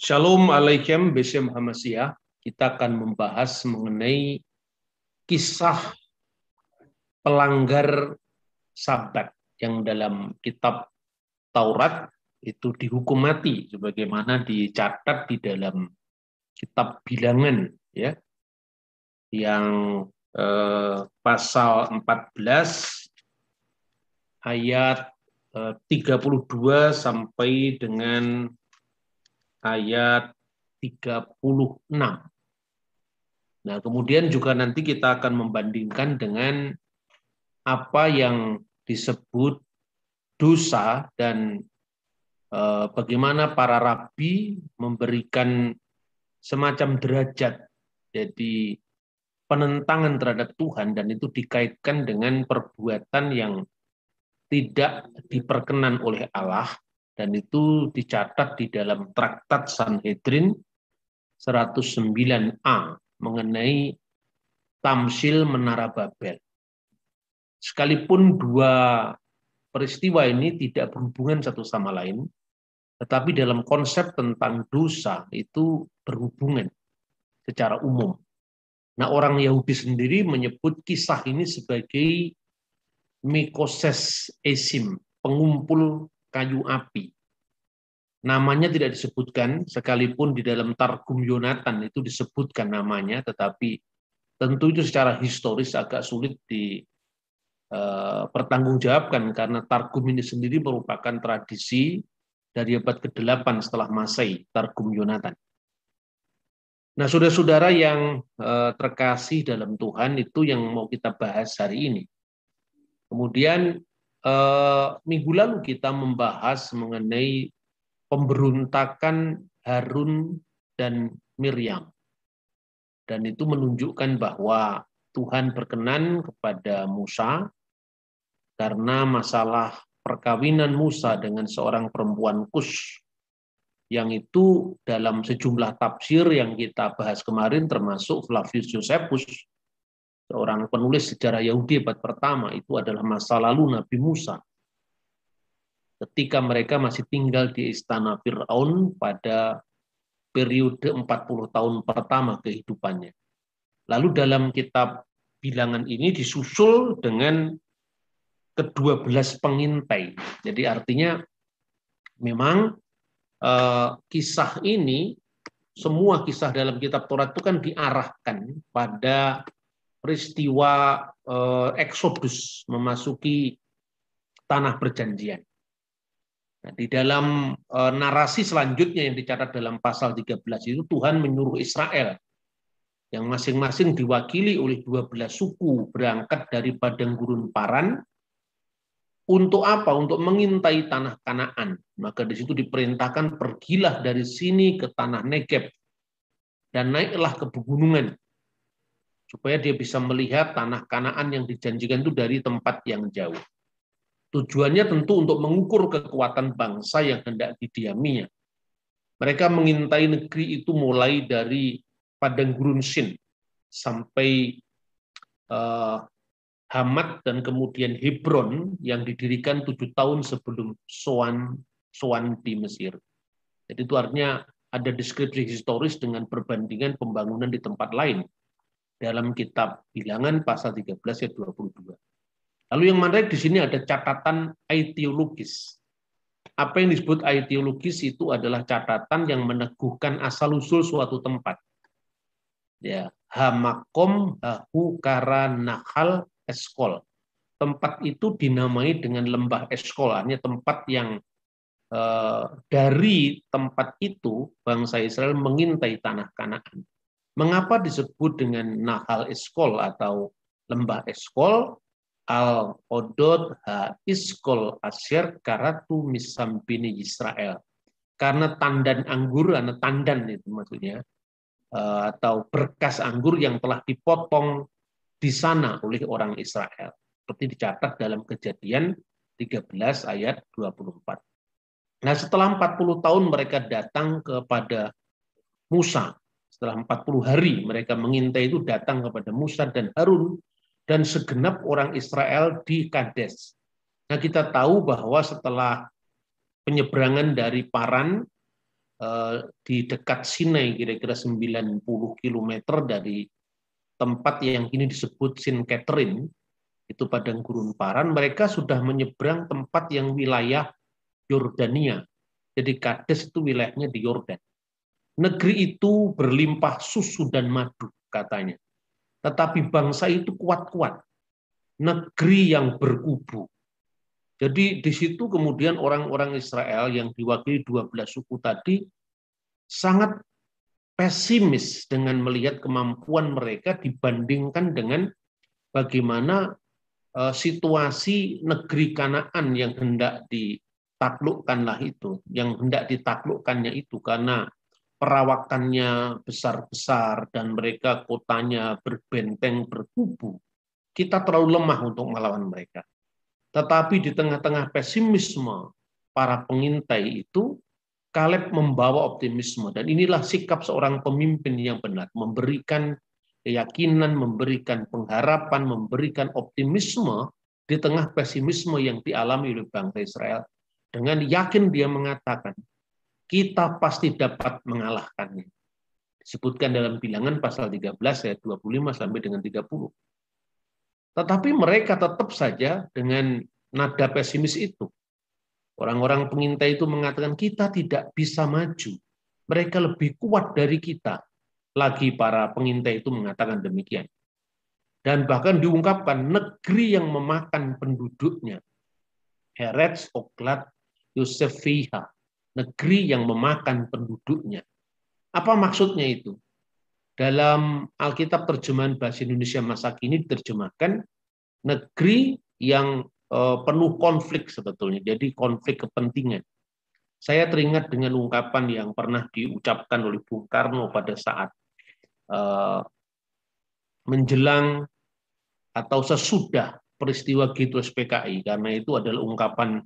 Shalom Alaikum Besem Hamasiyah. Kita akan membahas mengenai kisah pelanggar Sabat yang dalam kitab Taurat itu dihukum mati sebagaimana dicatat di dalam kitab Bilangan ya yang pasal 14 ayat 32 sampai dengan ayat 36. Nah, kemudian juga nanti kita akan membandingkan dengan apa yang disebut dosa dan bagaimana para rabi memberikan semacam derajat, jadi penentangan terhadap Tuhan, dan itu dikaitkan dengan perbuatan yang tidak diperkenan oleh Allah, dan itu dicatat di dalam Traktat Sanhedrin 109a mengenai Tamsil Menara Babel. Sekalipun dua peristiwa ini tidak berhubungan satu sama lain, tetapi dalam konsep tentang dosa itu berhubungan secara umum. Nah, orang Yahudi sendiri menyebut kisah ini sebagai Mikoses Esim, pengumpul kayu api. Namanya tidak disebutkan, sekalipun di dalam Targum Yonatan itu disebutkan namanya, tetapi tentu itu secara historis agak sulit dipertanggungjawabkan karena Targum ini sendiri merupakan tradisi dari abad ke-8 setelah Masehi, Targum Yonatan. Nah, saudara-saudara yang terkasih dalam Tuhan, itu yang mau kita bahas hari ini. Kemudian minggu lalu kita membahas mengenai pemberontakan Harun dan Miriam. Dan itu menunjukkan bahwa Tuhan berkenan kepada Musa karena masalah perkawinan Musa dengan seorang perempuan Kus, yang itu dalam sejumlah tafsir yang kita bahas kemarin, termasuk Flavius Josephus, seorang penulis sejarah Yahudi abad pertama, itu adalah masa lalu Nabi Musa ketika mereka masih tinggal di istana Fir'aun pada periode 40 tahun pertama kehidupannya. Lalu dalam kitab Bilangan ini disusul dengan ke-12 pengintai. Jadi artinya memang kisah ini, semua kisah dalam kitab Taurat itu kan diarahkan pada peristiwa Eksodus memasuki tanah perjanjian. Nah, di dalam narasi selanjutnya yang dicatat dalam pasal 13 itu Tuhan menyuruh Israel yang masing-masing diwakili oleh 12 suku berangkat dari padang gurun Paran. Untuk apa? Untuk mengintai tanah Kanaan. Maka di situ diperintahkan, pergilah dari sini ke tanah Negeb dan naiklah ke pegunungan supaya dia bisa melihat tanah Kanaan yang dijanjikan itu dari tempat yang jauh. Tujuannya tentu untuk mengukur kekuatan bangsa yang hendak didiaminya. Mereka mengintai negeri itu mulai dari padang gurun Sin sampai Hamat dan kemudian Hebron yang didirikan 7 tahun sebelum Soan di Mesir. Jadi itu artinya ada deskripsi historis dengan perbandingan pembangunan di tempat lain dalam kitab Bilangan pasal 13 ayat 22. Lalu yang menarik di sini ada catatan aetiologis. Apa yang disebut aetiologis itu adalah catatan yang meneguhkan asal-usul suatu tempat. Ya, Hamakom Hahu Kara Nahal Eskol. Tempat itu dinamai dengan lembah Eskol, artinya tempat yang dari tempat itu bangsa Israel mengintai tanah Kanaan. Mengapa disebut dengan Nahal Eskol atau lembah Eskol? Al-Odod Ha-Iskol Asyer Karatu Misambini Israel. Karena tandan anggur, tandan itu maksudnya, atau berkas anggur yang telah dipotong di sana oleh orang Israel. Seperti dicatat dalam Kejadian 13 ayat 24. Nah, setelah 40 tahun mereka datang kepada Musa. Setelah 40 hari mereka mengintai itu datang kepada Musa dan Harun dan segenap orang Israel di Kades. Nah, kita tahu bahwa setelah penyeberangan dari Paran, di dekat Sinai, kira-kira 90 km dari tempat yang kini disebut Saint Catherine, itu padang gurun Paran. Mereka sudah menyeberang tempat yang wilayah Yordania. Jadi Kades itu wilayahnya di Yordan. Negeri itu berlimpah susu dan madu katanya. Tetapi bangsa itu kuat-kuat. Negeri yang berkubu. Jadi di situ kemudian orang-orang Israel yang diwakili 12 suku tadi sangat pesimis dengan melihat kemampuan mereka dibandingkan dengan bagaimana situasi negeri Kanaan yang hendak ditaklukkanlah itu, yang hendak ditaklukkannya itu karena perawakannya besar-besar dan mereka kotanya berbenteng berkubu. Kita terlalu lemah untuk melawan mereka. Tetapi di tengah-tengah pesimisme para pengintai itu, Kaleb membawa optimisme. Dan inilah sikap seorang pemimpin yang benar. Memberikan keyakinan, memberikan pengharapan, memberikan optimisme di tengah pesimisme yang dialami oleh bangsa Israel. Dengan yakin dia mengatakan, kita pasti dapat mengalahkannya. Disebutkan dalam Bilangan pasal 13 ayat 25 sampai dengan 30. Tetapi mereka tetap saja dengan nada pesimis itu. Orang-orang pengintai itu mengatakan kita tidak bisa maju. Mereka lebih kuat dari kita. Lagi para pengintai itu mengatakan demikian. Dan bahkan diungkapkan negeri yang memakan penduduknya. Eretz Oklat Yosefiha. Negeri yang memakan penduduknya. Apa maksudnya itu? Dalam Alkitab terjemahan bahasa Indonesia masa kini diterjemahkan negeri yang penuh konflik sebetulnya, jadi konflik kepentingan. Saya teringat dengan ungkapan yang pernah diucapkan oleh Bung Karno pada saat menjelang atau sesudah peristiwa G12PKI, karena itu adalah ungkapan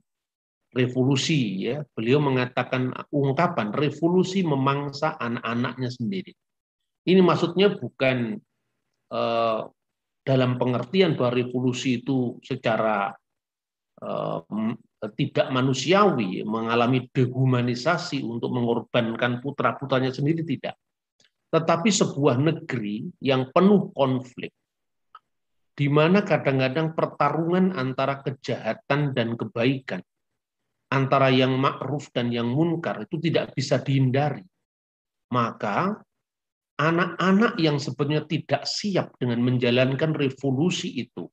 revolusi. Ya, beliau mengatakan ungkapan revolusi memangsa anak-anaknya sendiri. Ini maksudnya bukan dalam pengertian bahwa revolusi itu secara tidak manusiawi, mengalami dehumanisasi untuk mengorbankan putra-putranya sendiri, tidak. Tetapi sebuah negeri yang penuh konflik, di mana kadang-kadang pertarungan antara kejahatan dan kebaikan, antara yang ma'ruf dan yang munkar itu tidak bisa dihindari. Maka anak-anak yang sebenarnya tidak siap dengan menjalankan revolusi itu,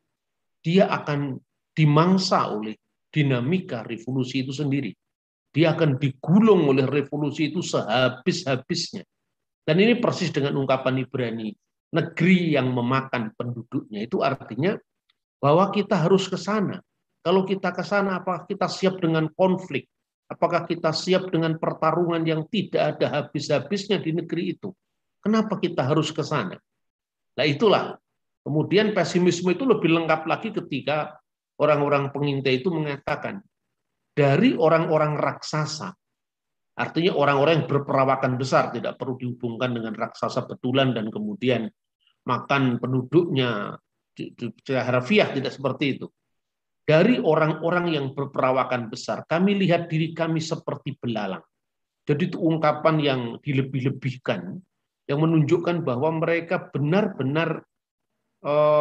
dia akan dimangsa oleh dinamika revolusi itu sendiri. Dia akan digulung oleh revolusi itu sehabis-habisnya. Dan ini persis dengan ungkapan Ibrani, negeri yang memakan penduduknya. Itu artinya bahwa kita harus ke sana. Kalau kita ke sana, apakah kita siap dengan konflik? Apakah kita siap dengan pertarungan yang tidak ada habis-habisnya di negeri itu? Kenapa kita harus ke sana? Nah itulah, kemudian pesimisme itu lebih lengkap lagi ketika orang-orang pengintai itu mengatakan, dari orang-orang raksasa, artinya orang-orang yang berperawakan besar, tidak perlu dihubungkan dengan raksasa betulan dan kemudian makan penduduknya, secara harfiah tidak seperti itu. Dari orang-orang yang berperawakan besar, kami lihat diri kami seperti belalang. Jadi itu ungkapan yang dilebih-lebihkan, yang menunjukkan bahwa mereka benar-benar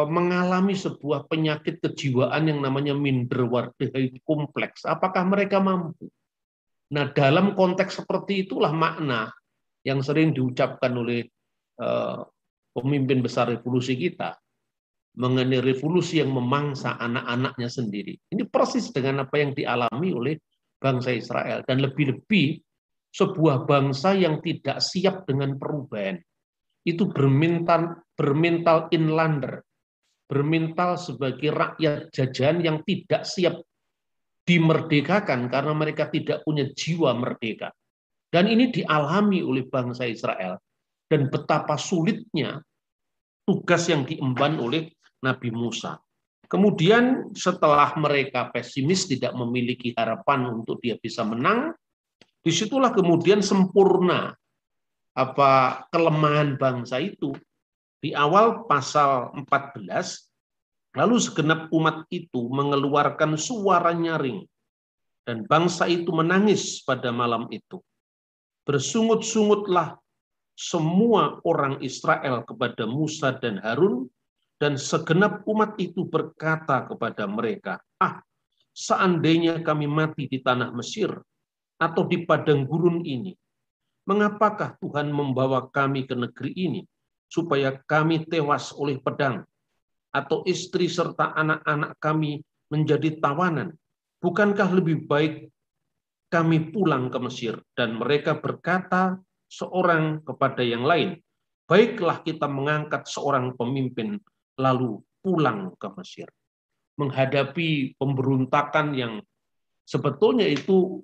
mengalami sebuah penyakit kejiwaan yang namanya minderwaardigheid kompleks. Apakah mereka mampu? Nah, dalam konteks seperti itulah makna yang sering diucapkan oleh pemimpin besar revolusi kita mengenai revolusi yang memangsa anak-anaknya sendiri. Ini persis dengan apa yang dialami oleh bangsa Israel. Dan lebih-lebih sebuah bangsa yang tidak siap dengan perubahan. Itu bermental inlander, bermental sebagai rakyat jajahan yang tidak siap dimerdekakan karena mereka tidak punya jiwa merdeka. Dan ini dialami oleh bangsa Israel. Dan betapa sulitnya tugas yang diemban oleh Nabi Musa. Kemudian setelah mereka pesimis, tidak memiliki harapan untuk dia bisa menang, disitulah kemudian sempurna apa kelemahan bangsa itu. Di awal pasal 14, lalu segenap umat itu mengeluarkan suara nyaring, dan bangsa itu menangis pada malam itu. Bersungut-sungutlah semua orang Israel kepada Musa dan Harun, dan segenap umat itu berkata kepada mereka, seandainya kami mati di tanah Mesir atau di padang gurun ini, mengapakah Tuhan membawa kami ke negeri ini, supaya kami tewas oleh pedang, atau istri serta anak-anak kami menjadi tawanan? Bukankah lebih baik kami pulang ke Mesir? Dan mereka berkata seorang kepada yang lain, baiklah kita mengangkat seorang pemimpin, lalu pulang ke Mesir. Menghadapi pemberontakan yang sebetulnya itu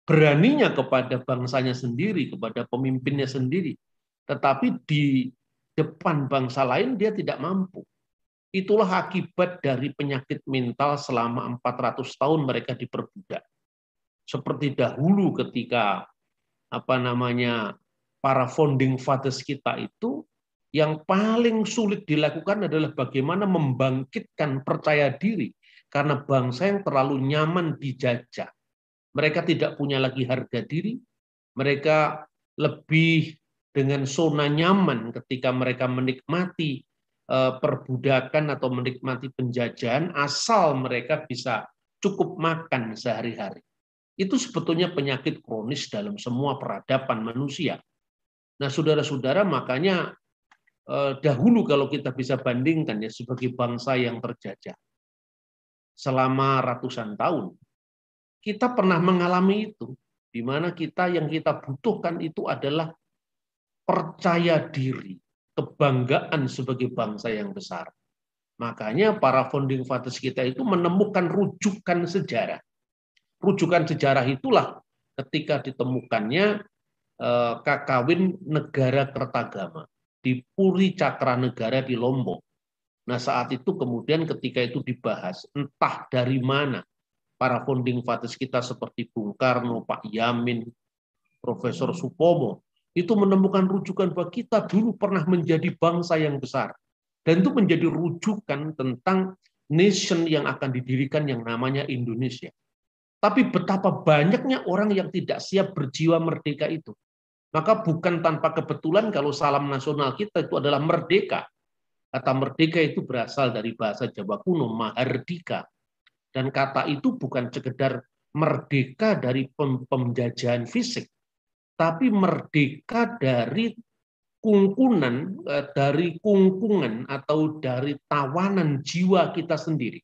beraninya kepada bangsanya sendiri, kepada pemimpinnya sendiri. Tetapi di depan bangsa lain dia tidak mampu. Itulah akibat dari penyakit mental selama 400 tahun mereka diperbudak. Seperti dahulu ketika para founding fathers kita itu, yang paling sulit dilakukan adalah bagaimana membangkitkan percaya diri karena bangsa yang terlalu nyaman dijajah. Mereka tidak punya lagi harga diri, mereka lebih dengan zona nyaman ketika mereka menikmati perbudakan atau menikmati penjajahan, asal mereka bisa cukup makan sehari-hari. Itu sebetulnya penyakit kronis dalam semua peradaban manusia. Nah, saudara-saudara, makanya dahulu kalau kita bisa bandingkan ya, sebagai bangsa yang terjajah selama ratusan tahun, kita pernah mengalami itu, di mana yang kita butuhkan itu adalah percaya diri, kebanggaan sebagai bangsa yang besar. Makanya para founding fathers kita itu menemukan rujukan sejarah. Rujukan sejarah itulah ketika ditemukannya Kakawin Negara Kertagama di Puri Cakranegara di Lombok. Nah, saat itu kemudian ketika itu dibahas, entah dari mana para founding fathers kita seperti Bung Karno, Pak Yamin, Profesor Supomo, itu menemukan rujukan bahwa kita dulu pernah menjadi bangsa yang besar. Dan itu menjadi rujukan tentang nation yang akan didirikan yang namanya Indonesia. Tapi betapa banyaknya orang yang tidak siap berjiwa merdeka itu. Maka bukan tanpa kebetulan kalau salam nasional kita itu adalah merdeka. Kata merdeka itu berasal dari bahasa Jawa kuno, mahardika. Dan kata itu bukan sekedar merdeka dari penjajahan fisik, tapi merdeka dari kungkungan atau dari tawanan jiwa kita sendiri.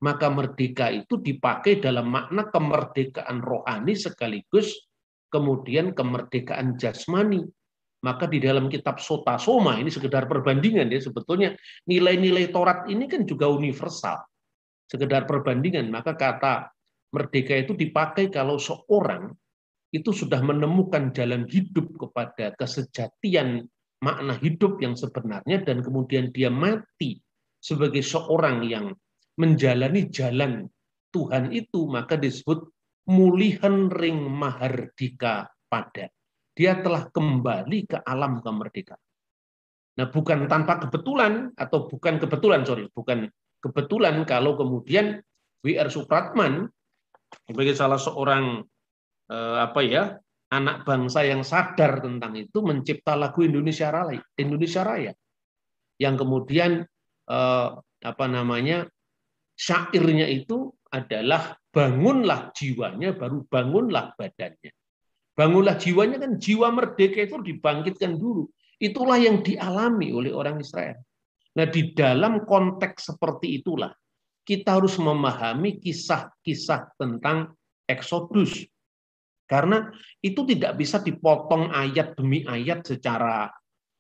Maka merdeka itu dipakai dalam makna kemerdekaan rohani sekaligus kemudian kemerdekaan jasmani. Maka di dalam kitab Sota Soma, ini sekedar perbandingan ya, sebetulnya nilai-nilai Taurat ini kan juga universal. Sekedar perbandingan, maka kata merdeka itu dipakai kalau seorang itu sudah menemukan jalan hidup kepada kesejatian makna hidup yang sebenarnya, dan kemudian dia mati sebagai seorang yang menjalani jalan Tuhan itu, maka disebut mulihan ring mahardika pada. Dia telah kembali ke alam kemerdekaan. Nah, bukan tanpa kebetulan, atau bukan kebetulan kalau kemudian W.R. Supratman sebagai salah seorang anak bangsa yang sadar tentang itu mencipta lagu Indonesia Raya, yang kemudian syairnya itu adalah bangunlah jiwanya, baru bangunlah badannya. Bangunlah jiwanya kan jiwa merdeka itu dibangkitkan dulu. Itulah yang dialami oleh orang Israel. Nah, di dalam konteks seperti itulah kita harus memahami kisah-kisah tentang Eksodus. Karena itu tidak bisa dipotong ayat demi ayat secara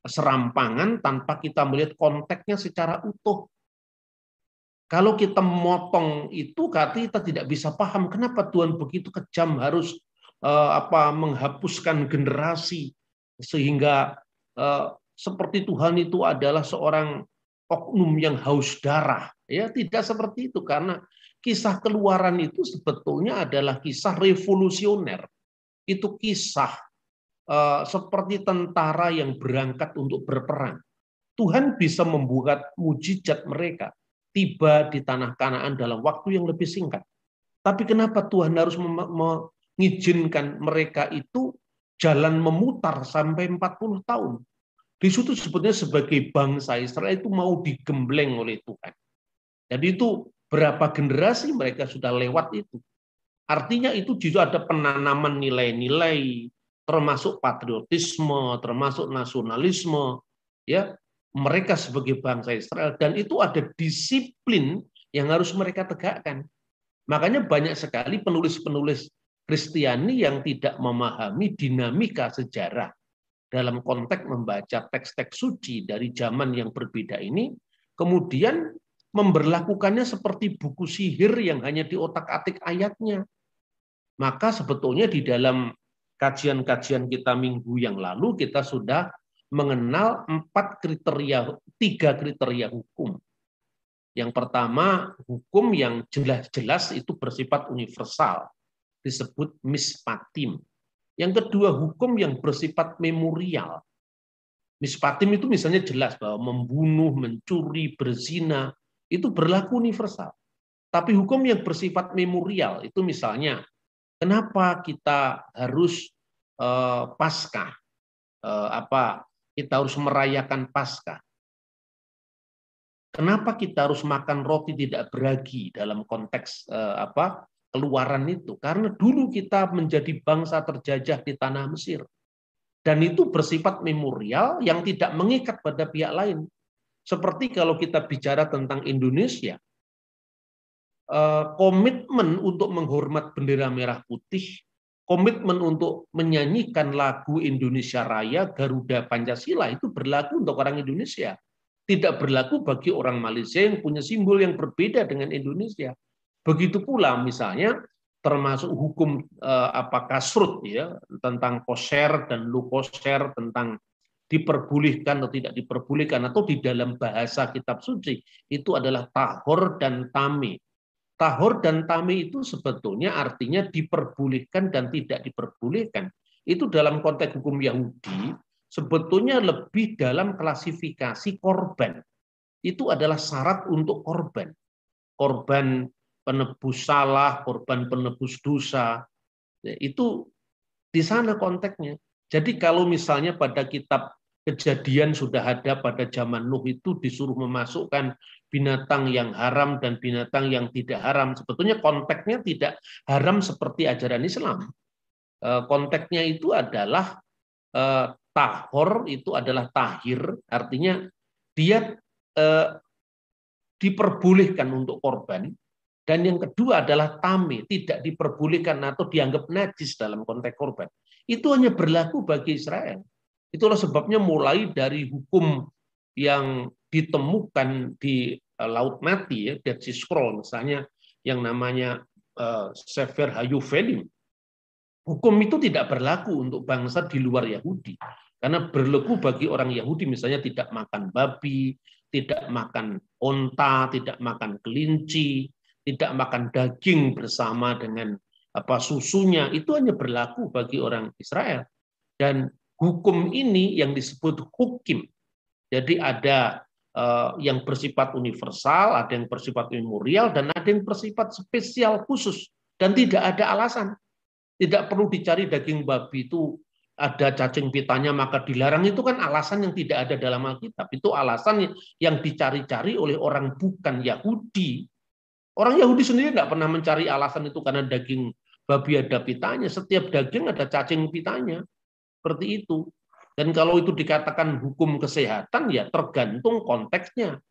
serampangan tanpa kita melihat konteksnya secara utuh. Kalau kita memotong itu, kita tidak bisa paham kenapa Tuhan begitu kejam harus menghapuskan generasi, sehingga seperti Tuhan itu adalah seorang oknum yang haus darah. Ya, tidak seperti itu, karena kisah Keluaran itu sebetulnya adalah kisah revolusioner. Itu kisah seperti tentara yang berangkat untuk berperang. Tuhan bisa membuat mujizat mereka tiba di tanah Kanaan dalam waktu yang lebih singkat. Tapi kenapa Tuhan harus mengizinkan mereka itu jalan memutar sampai 40 tahun. Di situ sebetulnya sebagai bangsa Israel itu mau digembleng oleh Tuhan. Jadi itu berapa generasi mereka sudah lewat itu. Artinya itu juga ada penanaman nilai-nilai, termasuk patriotisme, termasuk nasionalisme, ya, mereka sebagai bangsa Israel, dan itu ada disiplin yang harus mereka tegakkan. Makanya banyak sekali penulis-penulis Kristiani yang tidak memahami dinamika sejarah dalam konteks membaca teks-teks suci dari zaman yang berbeda ini, kemudian memberlakukannya seperti buku sihir yang hanya diotak-atik ayatnya. Maka sebetulnya di dalam kajian-kajian kita minggu yang lalu, kita sudah mengenal 3 kriteria hukum. Yang pertama, hukum yang jelas-jelas itu bersifat universal, disebut mispatim. Yang kedua, hukum yang bersifat memorial. Mispatim itu misalnya jelas bahwa membunuh, mencuri, berzina, itu berlaku universal. Tapi hukum yang bersifat memorial itu misalnya, kenapa kita harus Paskah? Kita harus merayakan Paskah? Kenapa kita harus makan roti tidak beragi dalam konteks Keluaran itu? Karena dulu kita menjadi bangsa terjajah di tanah Mesir. Dan itu bersifat memorial yang tidak mengikat pada pihak lain. Seperti kalau kita bicara tentang Indonesia, komitmen untuk menghormat bendera merah putih, komitmen untuk menyanyikan lagu Indonesia Raya, Garuda Pancasila itu berlaku untuk orang Indonesia. Tidak berlaku bagi orang Malaysia yang punya simbol yang berbeda dengan Indonesia. Begitu pula misalnya termasuk hukum kasrut ya, tentang kosher dan lu kosher, tentang diperbolehkan atau tidak diperbolehkan, atau di dalam bahasa kitab suci itu adalah tahor dan tame. Tahor dan tame itu sebetulnya artinya diperbolehkan dan tidak diperbolehkan. Itu dalam konteks hukum Yahudi sebetulnya lebih dalam klasifikasi korban. Itu adalah syarat untuk korban. Korban penebus salah, korban penebus dosa, itu di sana konteksnya. Jadi kalau misalnya pada kitab Kejadian sudah ada pada zaman Nuh itu disuruh memasukkan binatang yang haram dan binatang yang tidak haram, sebetulnya konteksnya tidak haram seperti ajaran Islam. Konteksnya itu adalah tahor, itu adalah tahir, artinya dia diperbolehkan untuk korban. Dan yang kedua adalah tame, tidak diperbolehkan atau dianggap najis dalam konteks korban. Itu hanya berlaku bagi Israel. Itulah sebabnya mulai dari hukum yang ditemukan di Laut Mati, ya, Dead Sea Scroll, misalnya yang namanya Sefer Hayuvelim. Hukum itu tidak berlaku untuk bangsa di luar Yahudi. Karena berlaku bagi orang Yahudi, misalnya tidak makan babi, tidak makan onta, tidak makan kelinci, tidak makan daging bersama dengan susunya, itu hanya berlaku bagi orang Israel. Dan hukum ini yang disebut hukim. Jadi ada yang bersifat universal, ada yang bersifat memorial, dan ada yang bersifat spesial khusus. Dan tidak ada alasan. Tidak perlu dicari daging babi itu ada cacing pitanya maka dilarang, itu kan alasan yang tidak ada dalam Alkitab. Itu alasan yang dicari-cari oleh orang bukan Yahudi. Orang Yahudi sendiri tidak pernah mencari alasan itu karena daging babi ada pitanya. Setiap daging ada cacing pitanya. Seperti itu. Dan kalau itu dikatakan hukum kesehatan, ya tergantung konteksnya.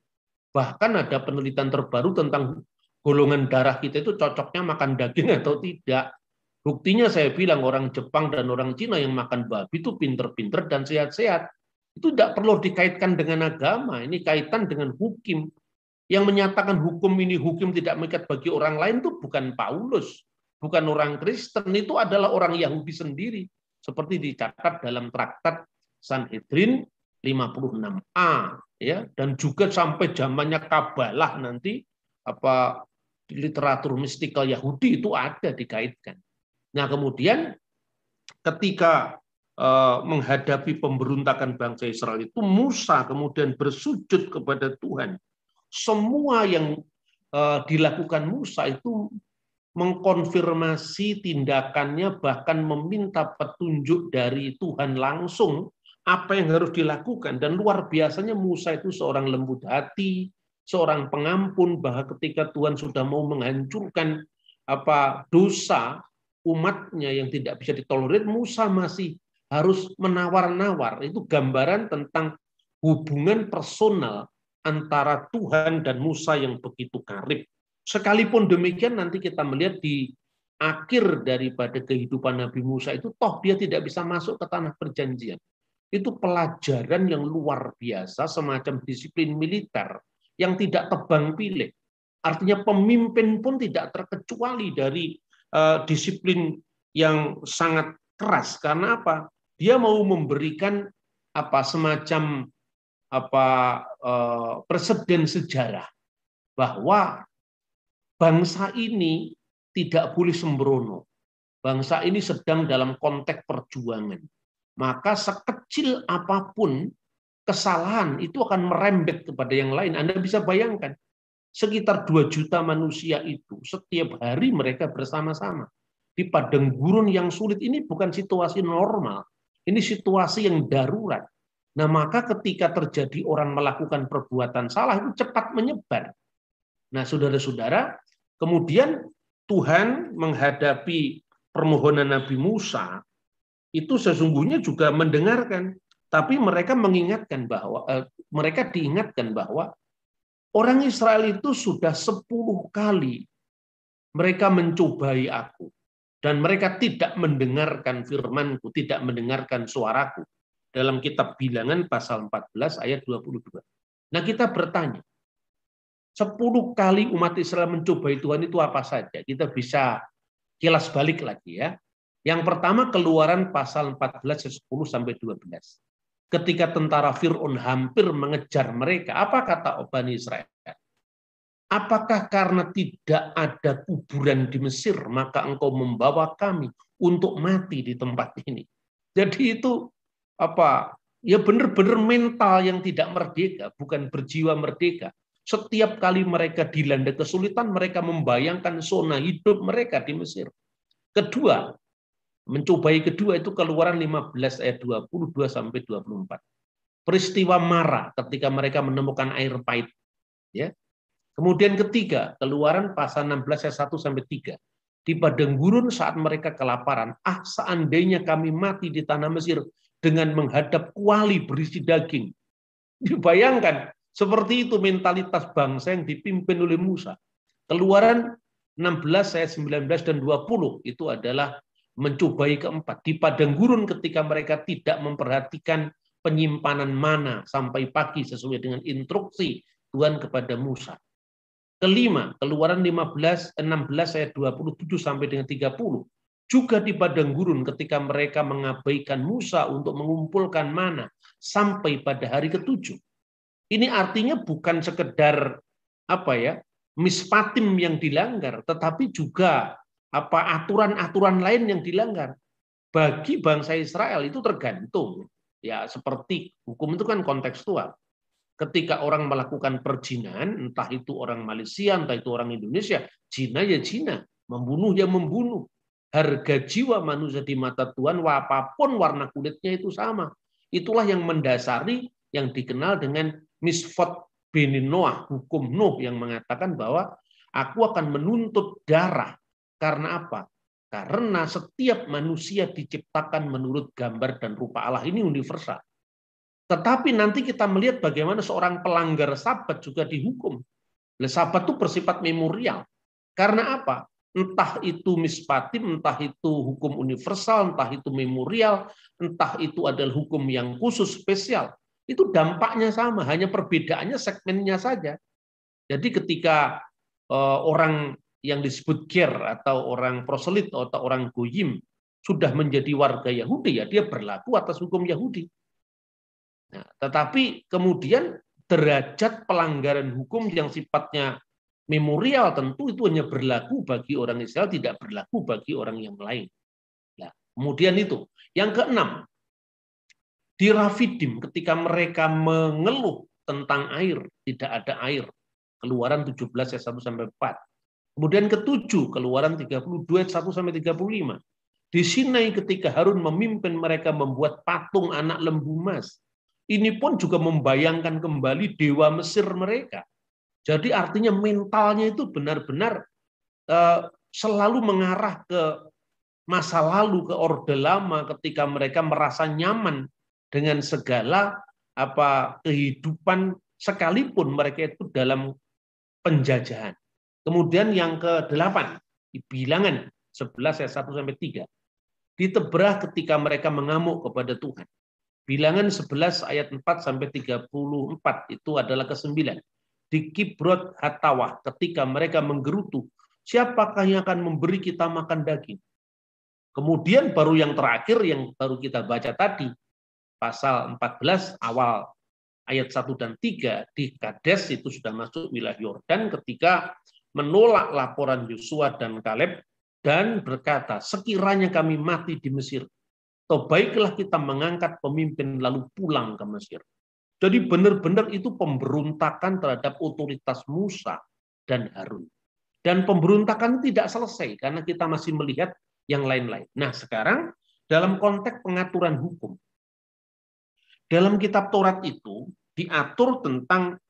Bahkan ada penelitian terbaru tentang golongan darah kita itu cocoknya makan daging atau tidak. Buktinya saya bilang orang Jepang dan orang Cina yang makan babi itu pinter-pinter dan sehat-sehat. Itu tidak perlu dikaitkan dengan agama. Ini kaitan dengan hukum. Yang menyatakan hukum ini hukum tidak mengikat bagi orang lain itu bukan Paulus. Bukan orang Kristen. Itu adalah orang Yahudi sendiri. Seperti dicatat dalam traktat Sanhedrin 56a, ya, dan juga sampai zamannya Kabalah nanti literatur mistikal Yahudi itu ada dikaitkan. Nah, kemudian ketika menghadapi pemberontakan bangsa Israel itu, Musa kemudian bersujud kepada Tuhan. Semua yang dilakukan Musa itu mengkonfirmasi tindakannya, bahkan meminta petunjuk dari Tuhan langsung apa yang harus dilakukan. Dan luar biasanya Musa itu seorang lembut hati, seorang pengampun, bahwa ketika Tuhan sudah mau menghancurkan dosa umatnya yang tidak bisa ditolerir, Musa masih harus menawar-nawar. Itu gambaran tentang hubungan personal antara Tuhan dan Musa yang begitu karib. Sekalipun demikian nanti kita melihat di akhir daripada kehidupan Nabi Musa itu, toh dia tidak bisa masuk ke tanah perjanjian. Itu pelajaran yang luar biasa, semacam disiplin militer yang tidak tebang pilih. Artinya pemimpin pun tidak terkecuali dari disiplin yang sangat keras. Karena apa? Dia mau memberikan semacam presiden sejarah bahwa bangsa ini tidak boleh sembrono. Bangsa ini sedang dalam konteks perjuangan. Maka sekecil apapun kesalahan itu akan merembet kepada yang lain. Anda bisa bayangkan, sekitar 2 juta manusia itu setiap hari mereka bersama-sama di padang gurun yang sulit. Ini bukan situasi normal. Ini situasi yang darurat. Nah, maka ketika terjadi orang melakukan perbuatan salah itu cepat menyebar. Nah, saudara-saudara, kemudian Tuhan menghadapi permohonan Nabi Musa itu sesungguhnya juga mendengarkan, tapi mereka diingatkan bahwa orang Israel itu sudah 10 kali mereka mencobai aku, dan mereka tidak mendengarkan firmanku, tidak mendengarkan suaraku. Dalam kitab Bilangan pasal 14 ayat 22. Nah, kita bertanya, 10 kali umat Israel mencobai Tuhan itu apa saja? Kita bisa kilas balik lagi ya. Yang pertama, Keluaran pasal 14 10 sampai 12. Ketika tentara Fir'aun hampir mengejar mereka, apa kata Bani Israel? Apakah karena tidak ada kuburan di Mesir, maka engkau membawa kami untuk mati di tempat ini? Jadi itu ya benar-benar mental yang tidak merdeka, bukan berjiwa merdeka. Setiap kali mereka dilanda kesulitan, mereka membayangkan zona hidup mereka di Mesir. Kedua, mencobai kedua itu Keluaran 15 ayat 22 sampai 24. Peristiwa Mara ketika mereka menemukan air pahit. Ya. Kemudian ketiga, Keluaran pasal 16 ayat 1 sampai 3. Di padang gurun saat mereka kelaparan, seandainya kami mati di tanah Mesir dengan menghadap kuali berisi daging. Dibayangkan, seperti itu mentalitas bangsa yang dipimpin oleh Musa. Keluaran 16 ayat 19 dan 20 itu adalah mencobai keempat. Di padang gurun ketika mereka tidak memperhatikan penyimpanan mana sampai pagi sesuai dengan instruksi Tuhan kepada Musa. Kelima, Keluaran 16 ayat 27 sampai dengan 30. Juga di padang gurun ketika mereka mengabaikan Musa untuk mengumpulkan mana sampai pada hari ke-7. Ini artinya bukan sekedar mispatim yang dilanggar, tetapi juga aturan-aturan lain yang dilanggar. Bagi bangsa Israel itu tergantung, ya seperti hukum itu kan kontekstual. Ketika orang melakukan perzinahan, entah itu orang Malaysia, entah itu orang Indonesia, zina ya zina, membunuh ya membunuh. Harga jiwa manusia di mata Tuhan, apapun warna kulitnya itu sama. Itulah yang mendasari yang dikenal dengan misfot beni Noah, hukum Nuh yang mengatakan bahwa aku akan menuntut darah. Karena apa? Karena setiap manusia diciptakan menurut gambar dan rupa Allah, ini universal. Tetapi nanti kita melihat bagaimana seorang pelanggar Sabat juga dihukum. Sabat itu bersifat memorial. Karena apa? Entah itu mispatim, entah itu hukum universal, entah itu memorial, entah itu adalah hukum yang khusus spesial. Itu dampaknya sama, hanya perbedaannya segmennya saja. Jadi ketika orang yang disebut ger atau orang proselit atau orang goyim sudah menjadi warga Yahudi, ya dia berlaku atas hukum Yahudi. Nah, tetapi kemudian derajat pelanggaran hukum yang sifatnya memorial tentu itu hanya berlaku bagi orang Israel, tidak berlaku bagi orang yang lain. Nah, kemudian itu. Yang keenam, di Rafidim ketika mereka mengeluh tentang air, tidak ada air. Keluaran 17 ayat 1 sampai 4. Kemudian ketujuh, Keluaran 32 ayat 1 sampai 35. Di Sinai ketika Harun memimpin mereka membuat patung anak lembu emas. Ini pun juga membayangkan kembali dewa Mesir mereka. Jadi artinya mentalnya itu benar-benar selalu mengarah ke masa lalu, ke Orde Lama, ketika mereka merasa nyaman dengan segala kehidupan, sekalipun mereka itu dalam penjajahan. Kemudian yang ke-8, Bilangan 11 ayat 1 sampai 3. Ditebrah ketika mereka mengamuk kepada Tuhan. Bilangan 11 ayat 4 sampai 34 itu adalah ke-9. Di Kibrot Hatawah ketika mereka menggerutu, siapakah yang akan memberi kita makan daging? Kemudian baru yang terakhir yang baru kita baca tadi, pasal 14 awal ayat 1 dan 3 di Kades itu sudah masuk wilayah Yordan ketika menolak laporan Yosua dan Kaleb dan berkata, sekiranya kami mati di Mesir, atau baiklah kita mengangkat pemimpin lalu pulang ke Mesir. Jadi benar-benar itu pemberontakan terhadap otoritas Musa dan Harun. Dan pemberontakan tidak selesai karena kita masih melihat yang lain-lain. Nah sekarang dalam konteks pengaturan hukum, dalam kitab Taurat itu diatur tentang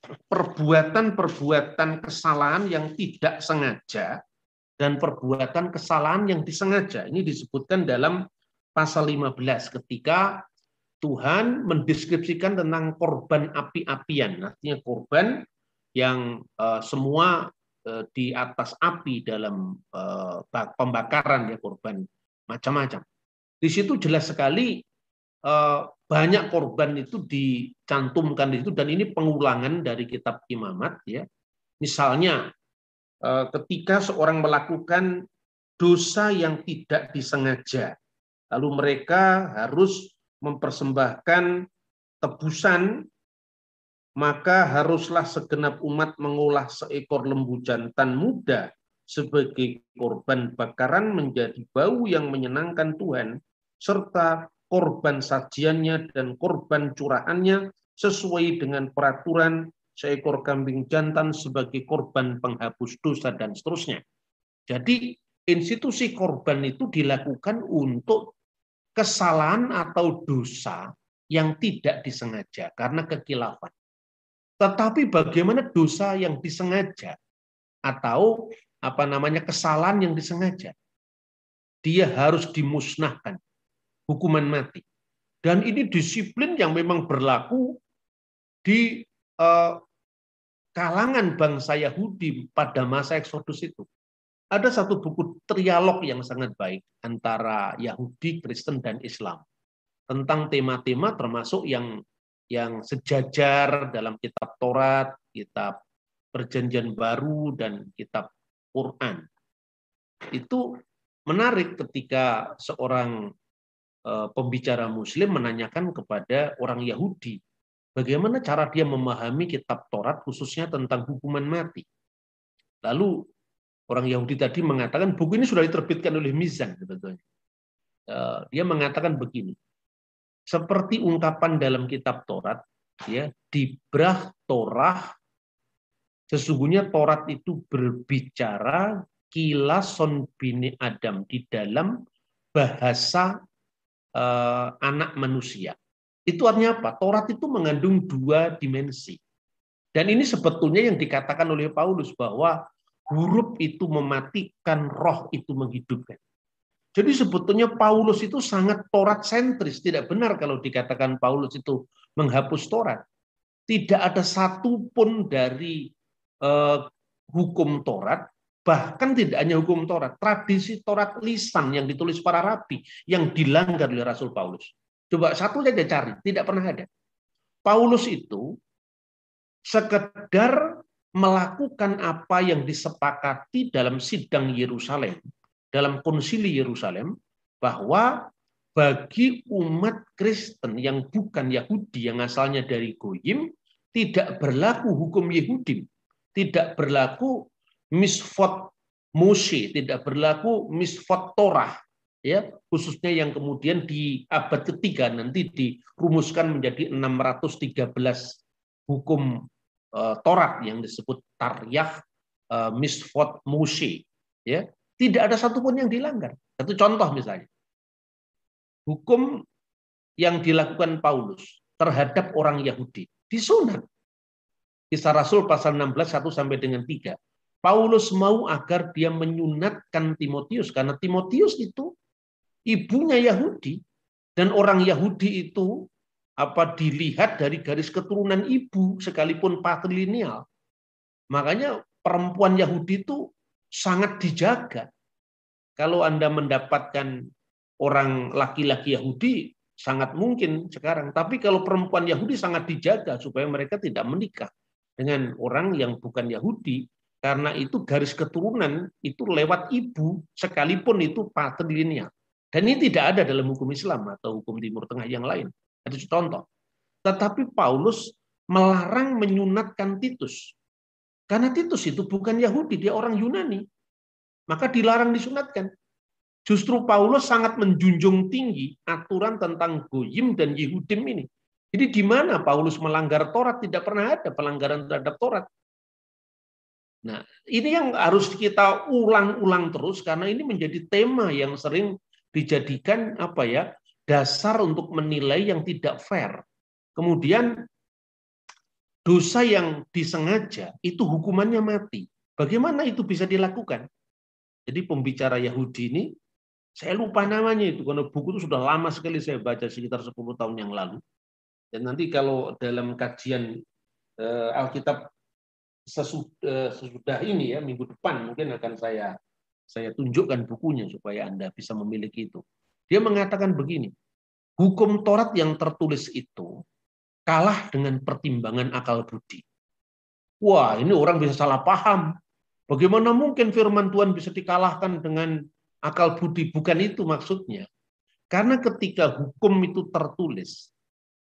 perbuatan-perbuatan kesalahan yang tidak sengaja dan perbuatan kesalahan yang disengaja. Ini disebutkan dalam pasal 15 ketika Tuhan mendeskripsikan tentang korban api-apian. Artinya korban yang semua di atas api dalam pembakaran, ya, korban macam-macam. Di situ jelas sekali banyak korban itu dicantumkan di situ, dan ini pengulangan dari kitab Imamat, ya. Misalnya ketika seorang melakukan dosa yang tidak disengaja, lalu mereka harus mempersembahkan tebusan, maka haruslah segenap umat mengolah seekor lembu jantan muda sebagai korban bakaran menjadi bau yang menyenangkan Tuhan, serta korban sajiannya dan korban curahannya sesuai dengan peraturan seekor kambing jantan sebagai korban penghapus dosa, dan seterusnya. Jadi institusi korban itu dilakukan untuk kesalahan atau dosa yang tidak disengaja karena kekilafan. Tetapi bagaimana dosa yang disengaja atau kesalahan yang disengaja? Dia harus dimusnahkan, hukuman mati. Dan ini disiplin yang memang berlaku di kalangan bangsa Yahudi pada masa Eksodus itu. Ada satu buku trialog yang sangat baik antara Yahudi, Kristen, dan Islam tentang tema-tema termasuk yang sejajar dalam kitab Taurat, kitab Perjanjian Baru, dan kitab Quran. Itu menarik ketika seorang pembicara Muslim menanyakan kepada orang Yahudi, bagaimana cara dia memahami kitab Taurat khususnya tentang hukuman mati. Lalu orang Yahudi tadi mengatakan buku ini sudah diterbitkan oleh Mizan sebetulnya. Dia mengatakan begini, seperti ungkapan dalam kitab Taurat, ya, dibrah Torah, sesungguhnya Taurat itu berbicara kilason bini Adam di dalam bahasa anak manusia. Itu artinya apa? Taurat itu mengandung dua dimensi. Dan ini sebetulnya yang dikatakan oleh Paulus bahwa huruf itu mematikan, roh itu menghidupkan. Jadi sebetulnya Paulus itu sangat Taurat sentris. Tidak benar kalau dikatakan Paulus itu menghapus Taurat. Tidak ada satupun dari hukum Taurat, bahkan tidak hanya hukum Taurat, tradisi Taurat lisan yang ditulis para rabi yang dilanggar oleh Rasul Paulus. Coba satu saja cari, tidak pernah ada. Paulus itu sekedar melakukan apa yang disepakati dalam sidang Yerusalem, dalam konsili Yerusalem, bahwa bagi umat Kristen yang bukan Yahudi, yang asalnya dari Goyim, tidak berlaku hukum Yahudi, tidak berlaku misfot Moshe, tidak berlaku misfot Torah, ya, khususnya yang kemudian di abad ketiga nanti dirumuskan menjadi 613 hukum Taurat yang disebut Taryakh misfot Moshe, ya, tidak ada satupun yang dilanggar. Satu contoh misalnya, hukum yang dilakukan Paulus terhadap orang Yahudi disunat. Kisah Rasul pasal 16 1 sampai dengan 3. Paulus mau agar dia menyunatkan Timotius karena Timotius itu ibunya Yahudi dan orang Yahudi itu dilihat dari garis keturunan ibu sekalipun patrilineal. Makanya perempuan Yahudi itu sangat dijaga. Kalau Anda mendapatkan orang laki-laki Yahudi sangat mungkin sekarang, tapi kalau perempuan Yahudi sangat dijaga supaya mereka tidak menikah dengan orang yang bukan Yahudi, karena itu garis keturunan itu lewat ibu sekalipun itu patrilineal. Dan ini tidak ada dalam hukum Islam atau hukum Timur Tengah yang lain. Itu contoh. Tetapi Paulus melarang menyunatkan Titus. Karena Titus itu bukan Yahudi, dia orang Yunani. Maka dilarang disunatkan. Justru Paulus sangat menjunjung tinggi aturan tentang Goyim dan Yehudim ini. Jadi di mana Paulus melanggar Taurat? Tidak pernah ada pelanggaran terhadap Taurat. Nah, ini yang harus kita ulang-ulang terus karena ini menjadi tema yang sering dijadikan dasar untuk menilai yang tidak fair. Kemudian dosa yang disengaja itu hukumannya mati. Bagaimana itu bisa dilakukan? Jadi pembicara Yahudi ini, saya lupa namanya itu karena buku itu sudah lama sekali saya baca sekitar 10 tahun yang lalu. Dan nanti kalau dalam kajian Alkitab sesudah ini ya minggu depan mungkin akan saya tunjukkan bukunya supaya Anda bisa memiliki itu. Dia mengatakan begini, hukum Taurat yang tertulis itu kalah dengan pertimbangan akal budi. Wah, ini orang bisa salah paham. Bagaimana mungkin firman Tuhan bisa dikalahkan dengan akal budi? Bukan itu maksudnya. Karena ketika hukum itu tertulis,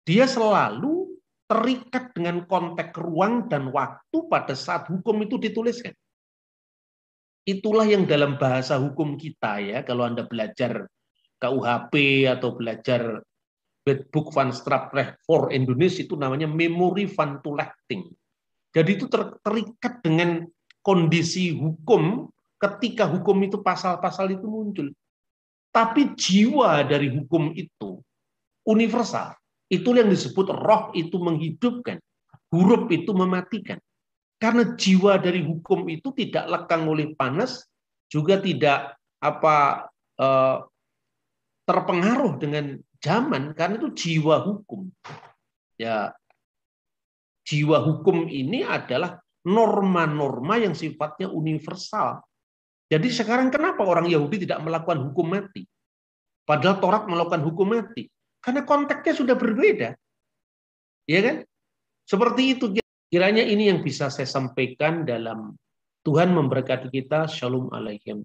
dia selalu terikat dengan konteks ruang dan waktu pada saat hukum itu dituliskan. Itulah yang dalam bahasa hukum kita ya, kalau Anda belajar KUHP atau belajar Wetboek van Strafrecht for Indonesia itu namanya memory van toelating. Jadi itu terikat dengan kondisi hukum ketika hukum itu pasal-pasal itu muncul. Tapi jiwa dari hukum itu universal. Itu yang disebut roh itu menghidupkan, huruf itu mematikan. Karena jiwa dari hukum itu tidak lekang oleh panas, juga tidak terpengaruh dengan zaman, karena itu jiwa hukum. Ya, jiwa hukum ini adalah norma-norma yang sifatnya universal. Jadi sekarang kenapa orang Yahudi tidak melakukan hukum mati? Padahal Taurat melakukan hukum mati. Karena konteksnya sudah berbeda. Ya kan? Seperti itu. Kiranya ini yang bisa saya sampaikan dalam Tuhan memberkati kita. Shalom alaikum.